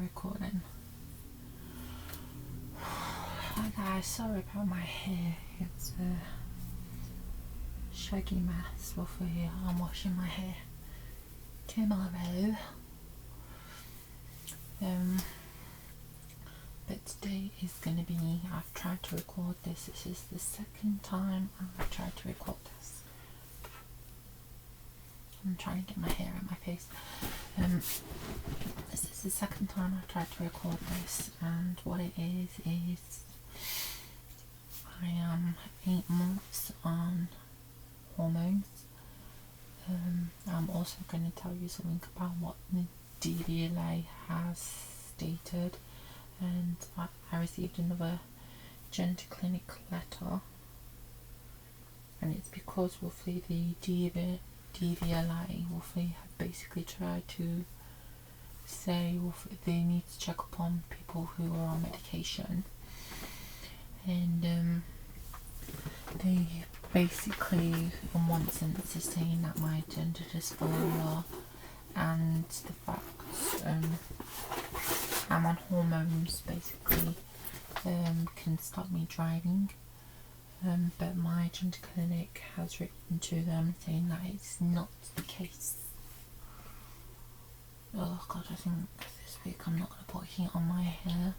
recording. Hi guys, sorry about my hair. It's a shaggy mess. Hopefully I'm washing my hair tomorrow. But today is going to be, I've tried to record this. This is the second time I've tried to record this. I'm trying to get my hair out of my face. This is the second time I've tried to record this, and what it is I am 8 months on hormones. I'm also going to tell you something about what the DVLA has stated, and I received another gender clinic letter, and it's because roughly the DVLA roughly have basically tried to say they need to check upon people who are on medication, and they basically in one sense is saying that my gender dysphoria and the fact I'm on hormones basically can stop me driving, but my gender clinic has written to them saying that it's not the case. Oh god, I think this week I'm not going to put heat on my hair.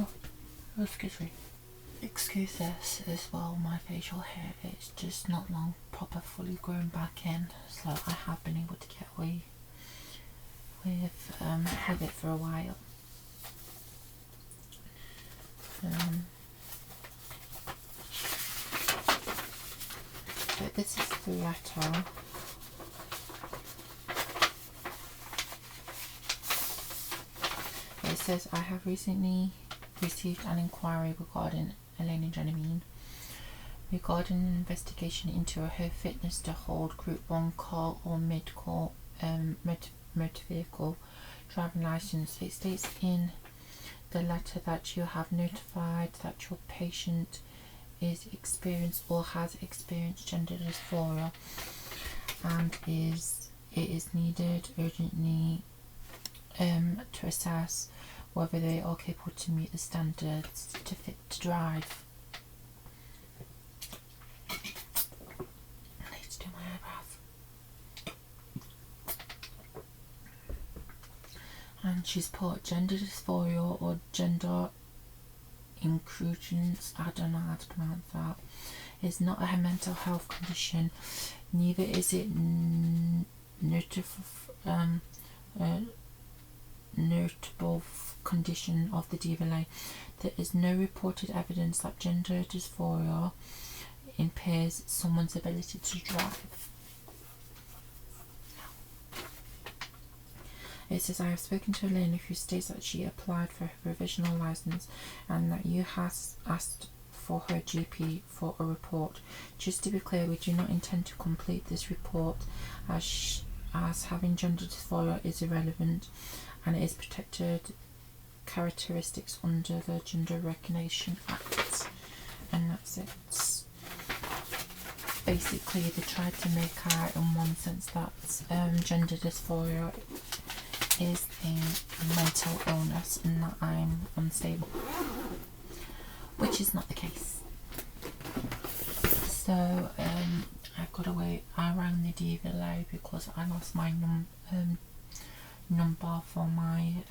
Oh, excuse me. Excuse this as well, my facial hair is just not long proper fully grown back in, so I have been able to get away with it for a while. But this is the letter. It says, I have recently received an inquiry regarding Elena Genevieve regarding an investigation into her fitness to hold Group 1 car or mid-car motor vehicle driving license. It states in the letter that you have notified that your patient is experienced or has experienced gender dysphoria, and it is needed urgently to assess whether they are capable to meet the standards to fit to drive. I need to do my eyebrows. And she's put gender dysphoria or gender inclusions, I don't know how to pronounce that, is not a mental health condition, neither is it notable condition of the DVLA. There is no reported evidence that gender dysphoria impairs someone's ability to drive. It says, I have spoken to Elena, who states that she applied for her provisional license and that you has asked for her GP for a report. Just to be clear, we do not intend to complete this report as having gender dysphoria is irrelevant and it is protected characteristics under the Gender Recognition Act. And that's it. Basically, they tried to make out in one sense that gender dysphoria is a mental illness and that I'm unstable, which is not the case. So I got away. I rang the DVLA because I lost my number for my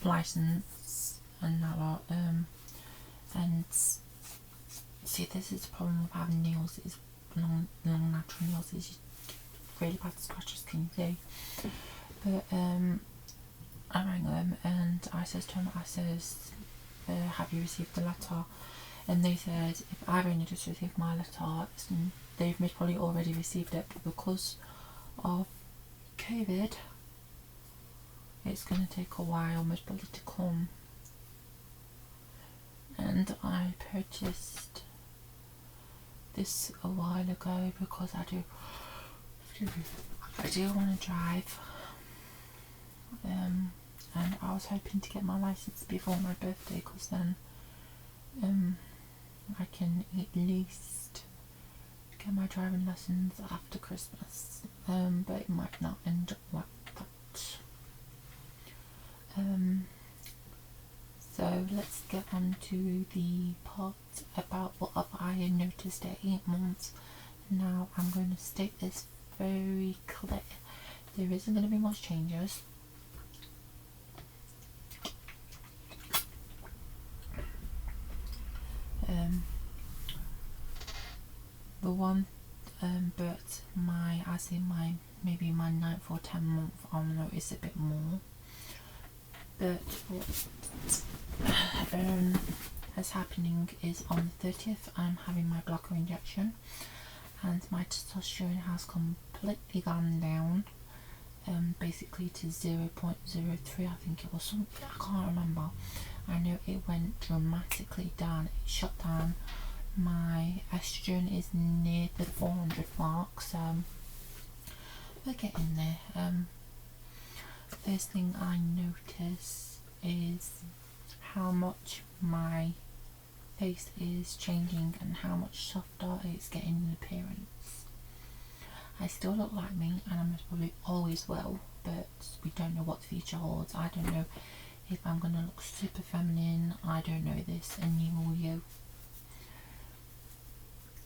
license and that lot. And see, this is the problem with having nails. Is long natural nails is really bad scratches, can you see? But I rang them and I says to them, have you received the letter? And they said, if I've only just received my letter, they've probably already received it, but because of COVID it's going to take a while most probably to come. And I purchased this a while ago because I do want to drive, and I was hoping to get my license before my birthday because then I can at least get my driving lessons after Christmas, but it might not end up like that. So let's get on to the part about what have I noticed at 8 months. Now I'm going to state this very clear. There isn't going to be much changes. The one, but maybe my 9th or 10th month, I'll notice a bit more. But what is happening is on the 30th, I'm having my blocker injection, and my testosterone has completely gone down, basically to 0.03. I think it was something, I can't remember. I know it went dramatically down. It shut down. My estrogen is near the 400 mark, so we're getting there. First thing I notice is how much my face is changing and how much softer it's getting in appearance. I still look like me, and I probably always will, but we don't know what the future holds. I don't know if I'm going to look super feminine. I don't know this, and neither will you.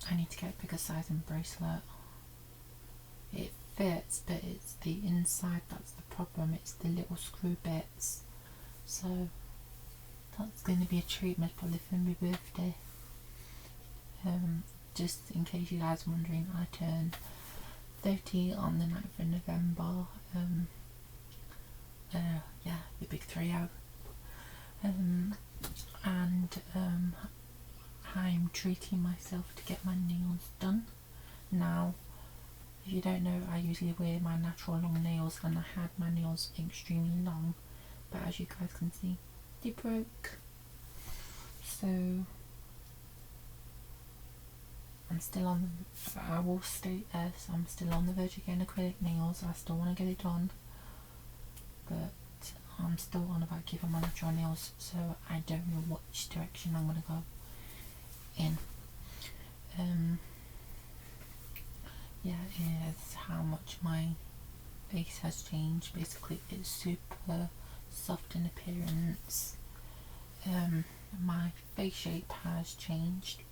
I need to get a bigger sizing bracelet. It fits, but it's the inside that's the problem. It's the little screw bits. So that's going to be a treatment probably for my birthday. Just in case you guys are wondering, I turn 30 on the 9th of November. Yeah, the big 3-0. I'm treating myself to get my nails done. Now, if you don't know, I usually wear my natural long nails, and I had my nails extremely long, but as you guys can see, they broke. So I'm still on, I will state this, I'm still on the verge of getting acrylic nails. I still want to get it done, but I'm still on about giving my natural nails, so I don't know which direction I'm going to go in. Yeah, it is how much my face has changed. Basically, it's super soft in appearance. My face shape has changed.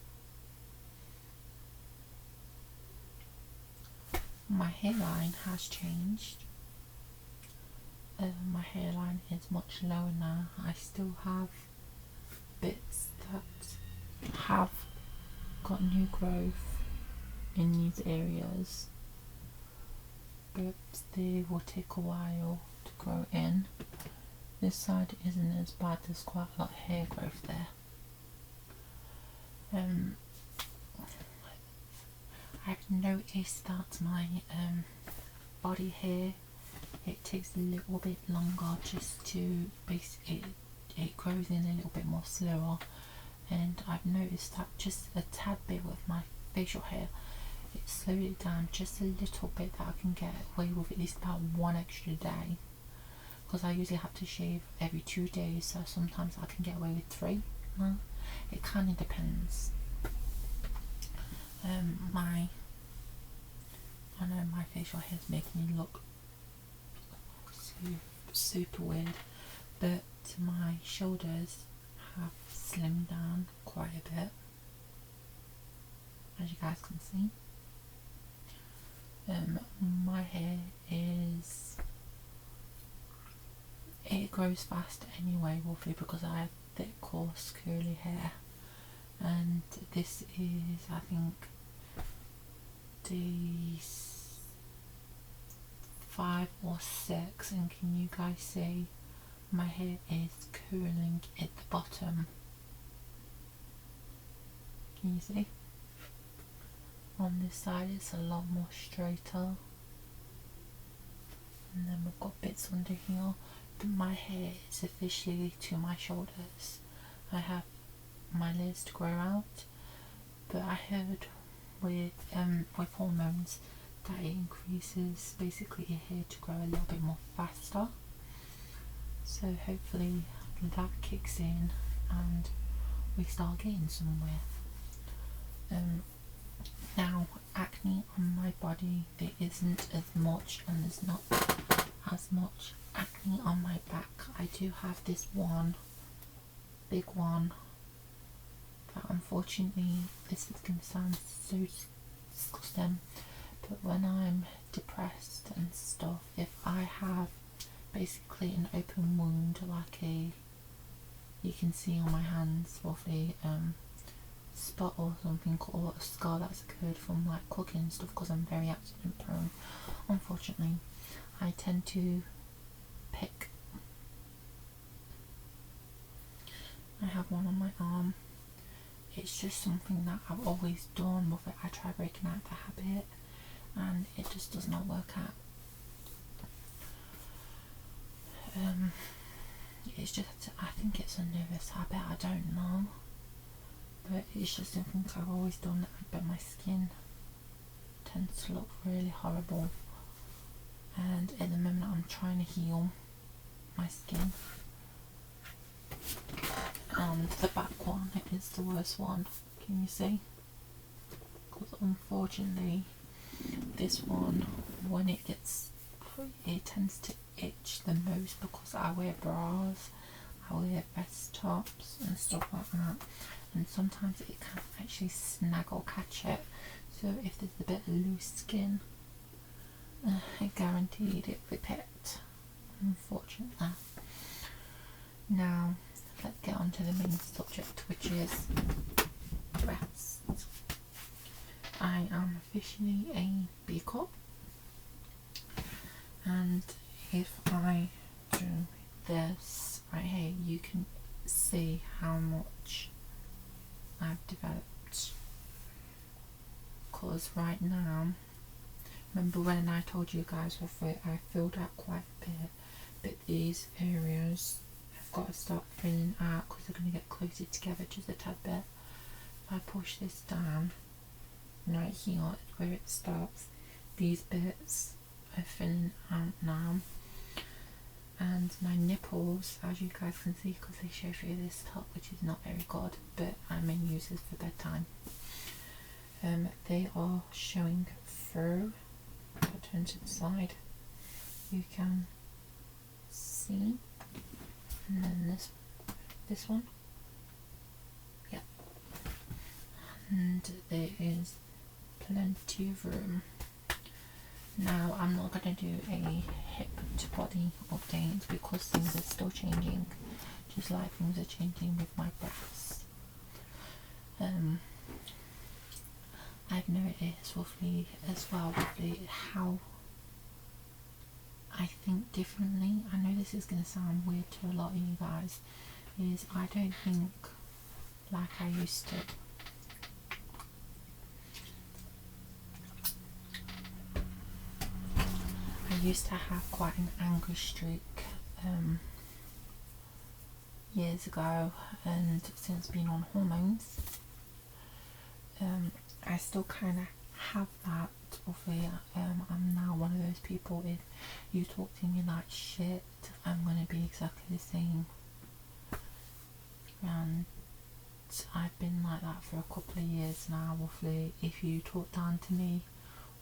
My hairline has changed. My hairline is much lower now. I still have bits that have got new growth in these areas, but they will take a while to grow in. This side isn't as bad, there's quite a lot of hair growth there. I've noticed that my body hair, it takes a little bit longer just to it grows in a little bit more slower, and I've noticed that just a tad bit with my facial hair. It slowed it down just a little bit, that I can get away with at least about 1 extra day, because I usually have to shave every 2 days, so sometimes I can get away with 3. It kind of depends. I know my facial hair is making me look super weird, but my shoulders have slimmed down quite a bit, as you guys can see. My hair it grows fast anyway, roughly, because I have thick, coarse, curly hair, and this is, I think, day 5 or 6, and can you guys see my hair is curling at the bottom? Can you see? On this side it's a lot more straighter, and then we've got bits under here, but my hair is officially to my shoulders. I have my layers to grow out, but I heard with hormones that it increases basically your hair to grow a little bit more faster, so hopefully that kicks in and we start getting somewhere. Now, acne on my body, there isn't as much, and there's not as much acne on my back. I do have this one big one, but unfortunately this is going to sound so disgusting, but when I'm depressed and stuff, if I have basically an open wound, like you can see on my hands, roughly spot or something, or a scar that's occurred from like cooking and stuff, because I'm very accident prone, unfortunately, I tend to pick. I have one on my arm. It's just something that I've always done with it. I try breaking out the habit and it just does not work out. It's just, I think it's a nervous habit, I don't know, but it's just something I've always done, but my skin tends to look really horrible, and at the moment I'm trying to heal my skin, and the back one is the worst one. Can you see? Because unfortunately this one, when it gets, it tends to itch the most, because I wear bras, I wear vest tops and stuff like that, and sometimes it can actually snag or catch it. So if there's a bit of loose skin, I guaranteed it will be picked, unfortunately. Now let's get on to the main subject, which is breasts. I am officially a B Corp, and if I do this right here, you can see how much I've developed, because right now, remember when I told you guys before, I filled out quite a bit, but these areas I've got to start filling out because they're going to get closer together just a tad bit. If I push this down, right here where it starts, these bits are filling out now, and my nipples, as you guys can see, because they show through this top, which is not very good, but I may use this for bedtime, they are showing through. I'll turn to the side, you can see, and then this one, yeah, and there is plenty of room. Now I'm not going to do a hip to body update because things are still changing, just like things are changing with my breasts. I've noticed roughly as well, roughly how I think differently. I know this is going to sound weird to a lot of you guys, is I don't think like I used to. I used to have quite an angry streak years ago, and since being on hormones, I still kind of have that. Obviously, I'm now one of those people, if you talk to me like shit, I'm going to be exactly the same, and I've been like that for a couple of years now. Roughly, if you talk down to me,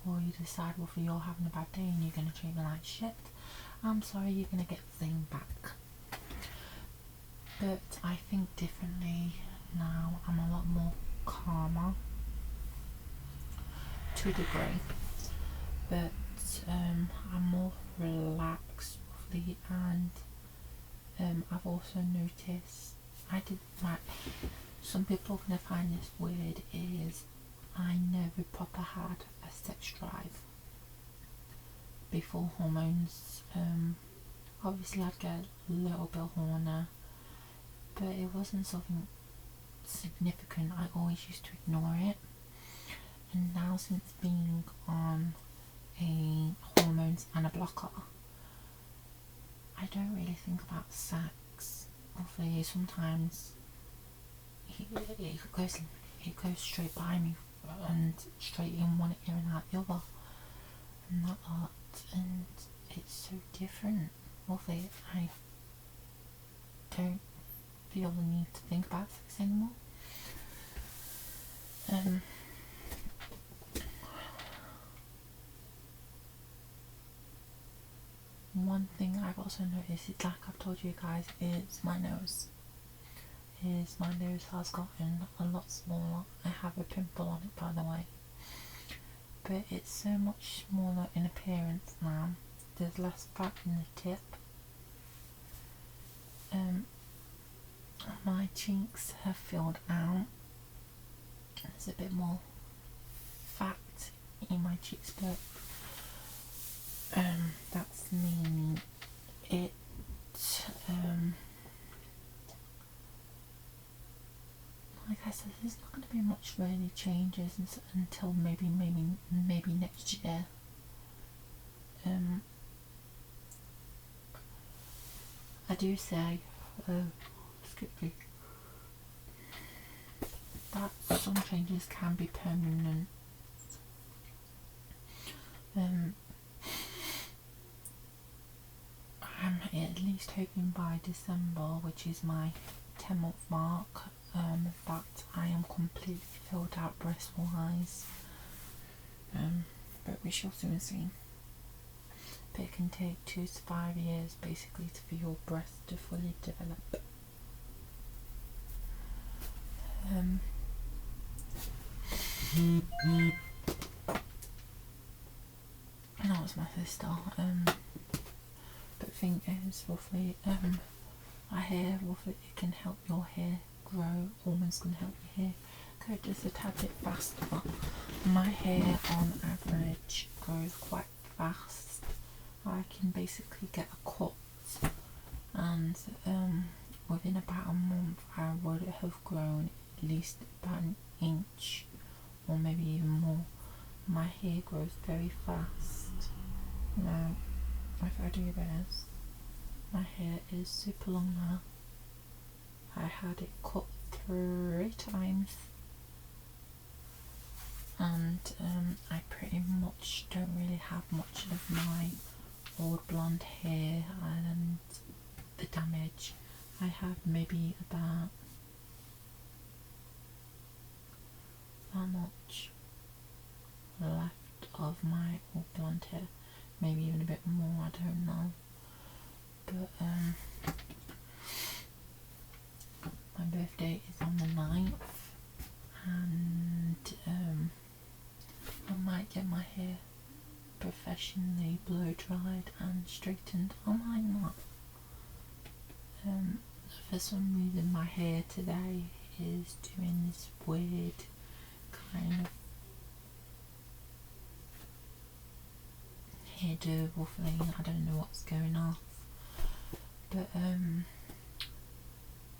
or you decide roughly you're having a bad day and you're going to treat me like shit, I'm sorry, you're going to get the same back. But I think differently now. I'm a lot more calmer to a degree, but I'm more relaxed roughly, and I've also noticed, some people are going to find this weird, is I never proper had a sex drive before hormones. Obviously I'd get a little bit horny, but it wasn't something significant. I always used to ignore it, and now since being on a hormones and a blocker, I don't really think about sex. Obviously sometimes it goes straight by me and straight in one ear and out the other, and that lot, and it's so different. Obviously I don't feel the need to think about sex anymore. one thing I've also noticed is, like I've told you guys, is my nose. My nose has gotten a lot smaller. I have a pimple on it, by the way, but it's so much smaller in appearance now. There's less fat in the tip. My cheeks have filled out. There's a bit more fat in my cheeks, but that's mainly it. Like I said, there's not going to be much really changes until maybe next year. I do say, excuse me, that some changes can be permanent. I'm at least hoping by December, which is my 10-month mark, that I am completely filled out breast wise, but we shall soon see. But it can take 2 to 5 years basically for your breast to fully develop. That was my sister. But the thing is, roughly, our hair, roughly, it can help your hair grow. Hormones can help your hair go just a tad bit faster. My hair on average grows quite fast. I can basically get a cut, and within about a month I would have grown at least about an inch or maybe even more. My hair grows very fast. Now, if I do this, my hair is super long now. I had it cut 3 times, and I pretty much don't really have much of my old blonde hair and the damage. I have maybe about that much left of my old blonde hair, maybe even a bit more, I don't know. But my birthday is on the 9th, and I might get my hair professionally blow dried and straightened. I might not. For some reason my hair today is doing this weird kind of hairdo thing. I don't know what's going on, but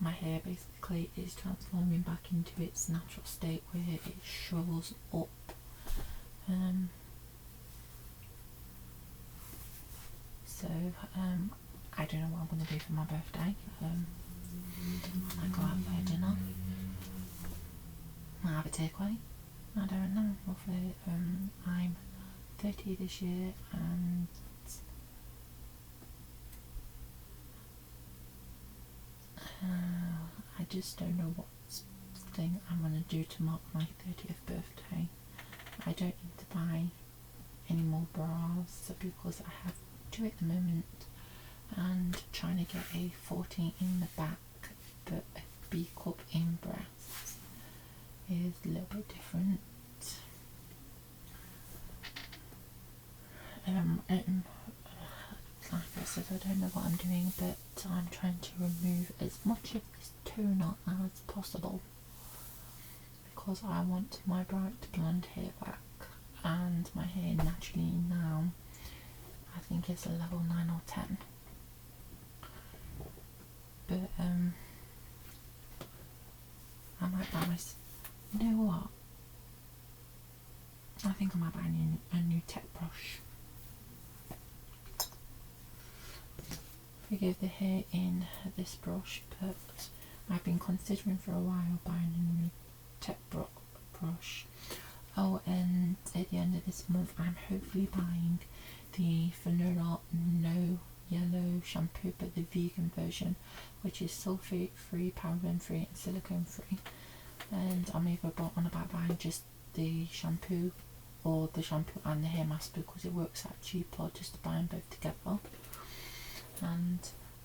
my hair basically is transforming back into its natural state where it shrivels up. So I don't know what I'm going to do for my birthday. I might go out for dinner. Might have a takeaway. I don't know. Hopefully, I'm 30 this year, and I just don't know what thing I'm going to do to mark my 30th birthday. I don't need to buy any more bras because I have 2 at the moment, and trying to get a 14 in the back but a B cup in breasts is a little bit different. Like I said, I don't know what I'm doing, but I'm trying to remove as much of this toner as possible because I want my bright blonde hair back, and my hair naturally now I think it's a level 9 or 10. But I might buy myself, you know what, I think I might buy a new tech brush. Forgive the hair in this brush, but I've been considering for a while buying a new tech brush. Oh, and at the end of this month I'm hopefully buying the Fenora No Yellow shampoo, but the vegan version, which is sulfate free, paraben free and silicone free. And I'm either on about buying just the shampoo or the shampoo and the hair mask because it works out cheaper just to buy them both together. and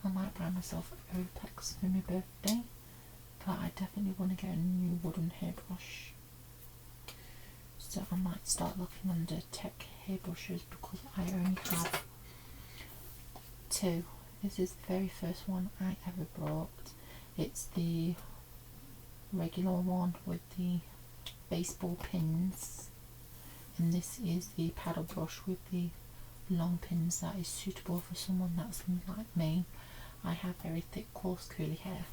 I might buy myself a Olaplex for my birthday, but I definitely want to get a new wooden hairbrush. So I might start looking under tech hairbrushes because I only have 2. This is the very first one I ever bought. It's the regular one with the baseball pins, and this is the paddle brush with the long pins that is suitable for someone that's like me. I have very thick, coarse, curly hair.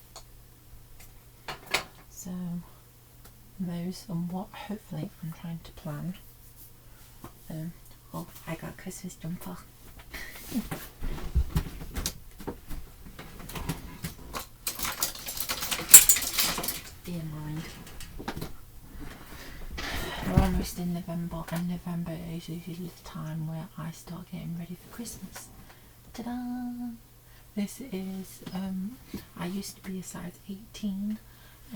So those and what hopefully I'm trying to plan. Oh, I got a Christmas jumper. Dear mind. We're almost in November, and November is usually the time where I start getting ready for Christmas. Ta-da! This is, I used to be a size 18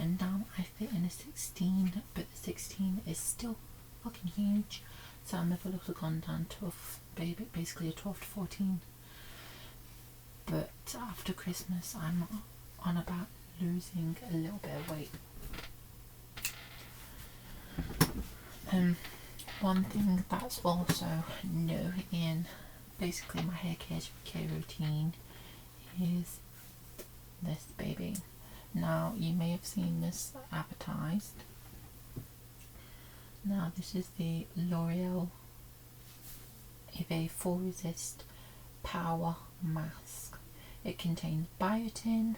and now I fit in a 16, but the 16 is still fucking huge, so I'm never have gone down to basically a 12 to 14. But after Christmas I'm on about losing a little bit of weight. One thing that's also new in basically my hair care routine is this baby. Now you may have seen this advertised. Now this is the L'Oreal Eveille Full Resist Power Mask. It contains biotin,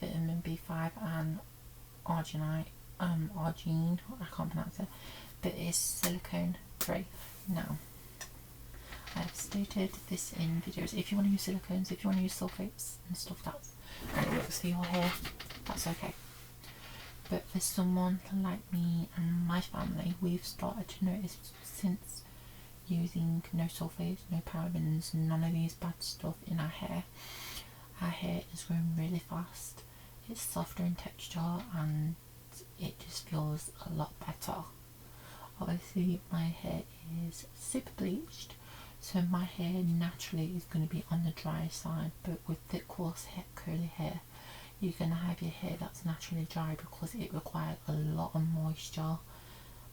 vitamin B5 and arginine, I can't pronounce it, but it's silicone free. Now I've stated this in videos, if you want to use silicones, if you want to use sulfates and stuff and it works for your hair, that's okay. But for someone like me and my family, we've started to notice since using no sulfates, no parabens, none of these bad stuff in our hair is growing really fast. It's softer in texture and it just feels a lot better. Obviously my hair is super bleached, so my hair naturally is going to be on the dry side, but with thick, coarse curly hair, you're going to have your hair that's naturally dry because it requires a lot of moisture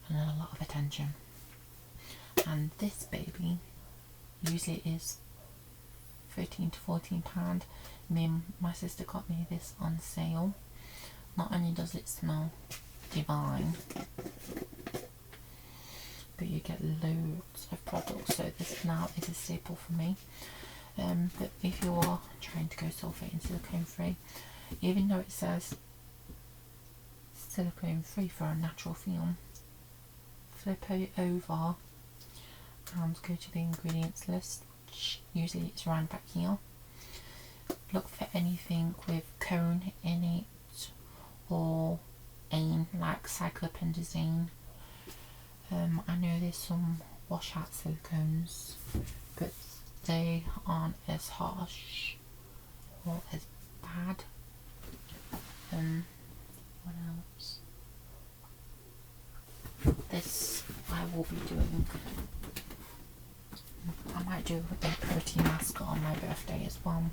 and a lot of attention. And this baby usually is £13 to £14. Me and my sister got me this on sale. Not only does it smell divine, but you get loads of products, so this now is a staple for me. But if you are trying to go sulfate and silicone free, even though it says silicone free for a natural film, flip it over and go to the ingredients list, which usually it's around back here. Look for anything with cone in it or AIM, like cyclopentazine. I know there's some washout silicones, but they aren't as harsh or as bad. What else? This I will be doing. I might do a protein mask on my birthday as well.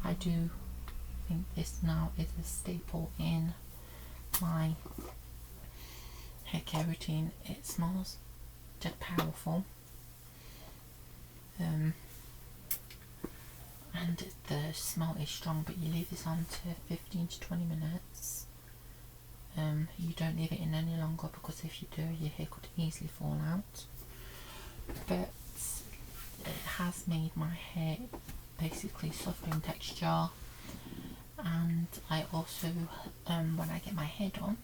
I do think this now is a staple in my hair care routine. It smells just powerful, and the smell is strong, but you leave this on to 15 to 20 minutes. You don't leave it in any longer because if you do, your hair could easily fall out. But it has made my hair basically softer in texture, and I also, when I get my hair done,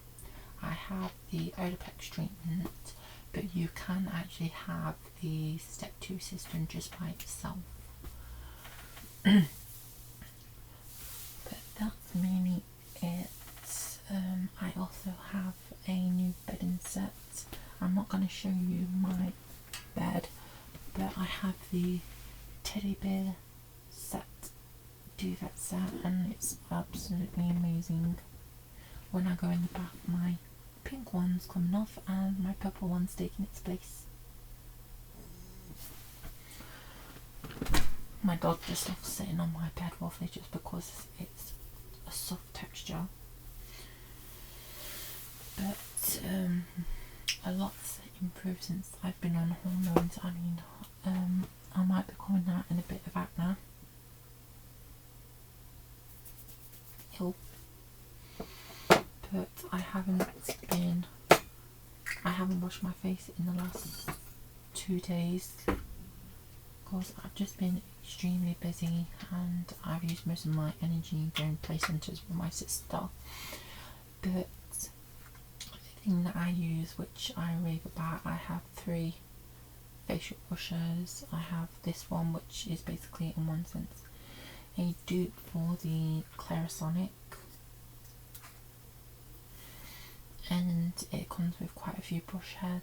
I have the Olaplex treatment, but you can actually have the step 2 system just by itself. But that's mainly it. I also have a new bedding set. I'm not going to show you my bed, but I have the teddy bear set, duvet set, and it's absolutely amazing. When I go in the bath, my pink one's coming off and my purple one's taking its place. My dog just loves sitting on my bed waffly just because it's a soft texture. But a lot's improved since I've been on hormones. I mean, I might be coming out in a bit of acne. But I haven't washed my face in the last 2 days because I've just been extremely busy and I've used most of my energy doing play centres with my sister. But the thing that I use, which I rave about, I have 3 facial brushes. I have this one, which is basically in one sense a dupe for the Clarisonic, and it comes with quite a few brush heads.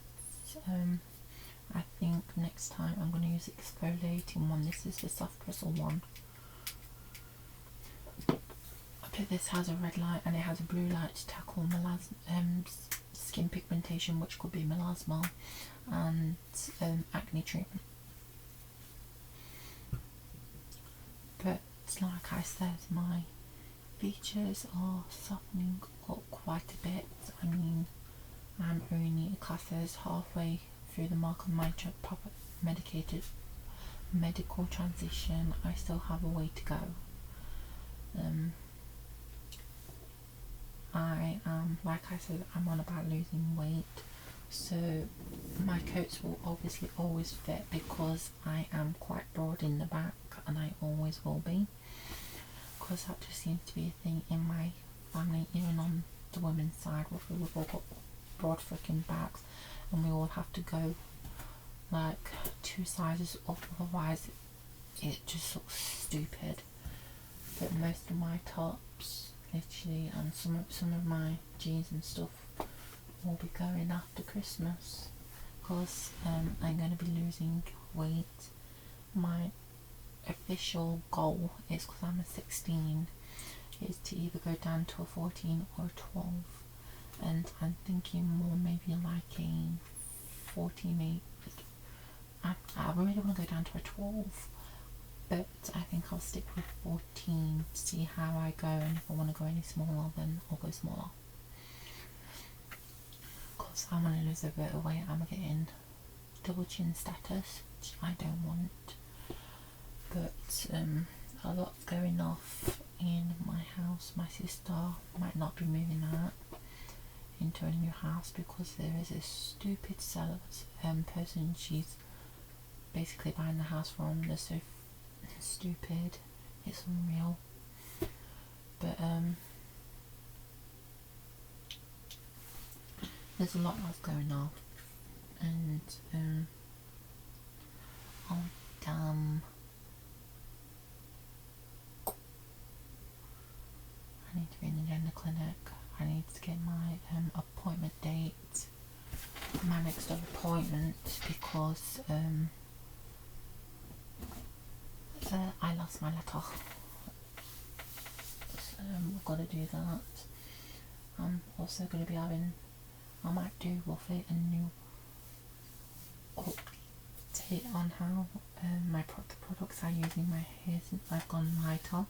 I think next time I'm going to use the exfoliating one. This is the soft bristle one. But this has a red light and it has a blue light to tackle skin pigmentation, which could be melasma and acne treatment. But like I said, my features are softening up quite a bit. I mean, I'm only classes halfway through the mark of my proper medical transition. I still have a way to go. I am, like I said, I'm on about losing weight, so my coats will obviously always fit because I am quite broad in the back, and I always will be, because that just seems to be a thing in my family. Even on the women's side, we've all got broad freaking backs and we all have to go like 2 sizes up, otherwise it just looks stupid. But most of my tops, literally, and some of my jeans and stuff will be going after Christmas, because I'm going to be losing weight. My official goal is, because I'm a 16, is to either go down to a 14 or a 12, and I'm thinking more maybe like a 14, maybe. I really want to go down to a 12, but I think I'll stick with 14 to see how I go, and if I want to go any smaller then I'll go smaller, because I want to lose a bit of weight. I'm getting double chin status, which I don't want. But a lot's going off in my house. My sister might not be moving out into a new house because there is a stupid seller person she's basically buying the house from. They're so stupid, it's unreal. But there's a lot else going on, and oh damn, I need to be in the gender clinic. I need to get my appointment date, my next appointment, because I lost my letter. So I've got to do that. I'm also going to be having, I might do roughly a new update on how the products I use in my hair since I've gone lighter.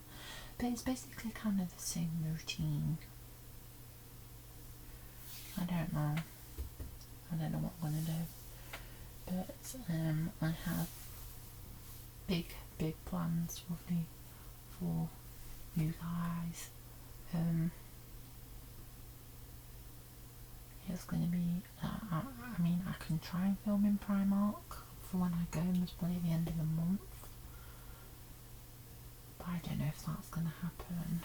But it's basically kind of the same routine. I don't know what I'm going to do. But I have big plans roughly for you guys. It's going to be, I mean, I can try and film in Primark for when I go, most probably the end of the month, but I don't know if that's going to happen.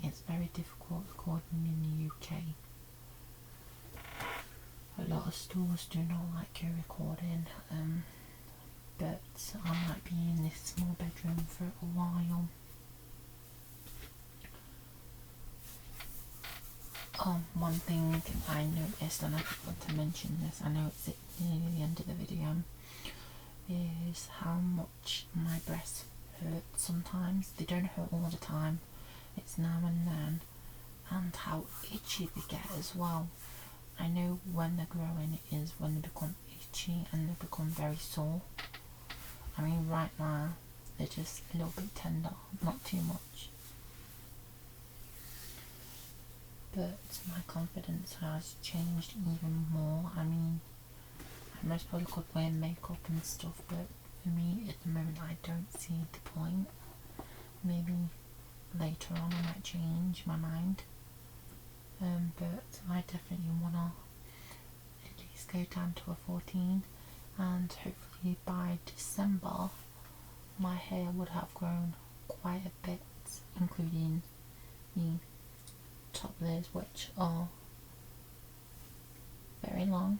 It's very difficult recording in the UK. A lot of stores do not like you recording, but I might be in this small bedroom for a while. One thing I noticed, and I forgot to mention this, I know it's nearly the end of the video, is how much my breasts hurt sometimes. They don't hurt all the time, it's now and then, and how itchy they get as well. I know when they're growing is when they become itchy and they become very sore. I mean, right now they're just a little bit tender, not too much. But my confidence has changed even more. I mean, I most probably could wear makeup and stuff, but for me at the moment I don't see the point. Maybe later on I might change my mind, but I definitely want to at least go down to a 14, and hopefully by December my hair would have grown quite a bit, including the top layers, which are very long.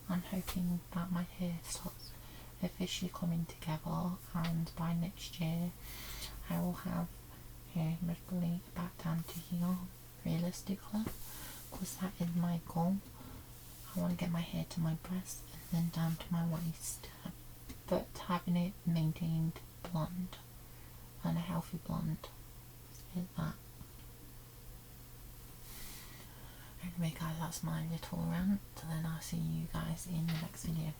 I'm hoping that my hair starts officially coming together, and by next year I will have hair mostly back down to here, realistically, because that is my goal. I want to get my hair to my breast and then down to my waist, but having it maintained blonde and a healthy blonde is that. Anyway guys, that's my little rant, and then I'll see you guys in the next video.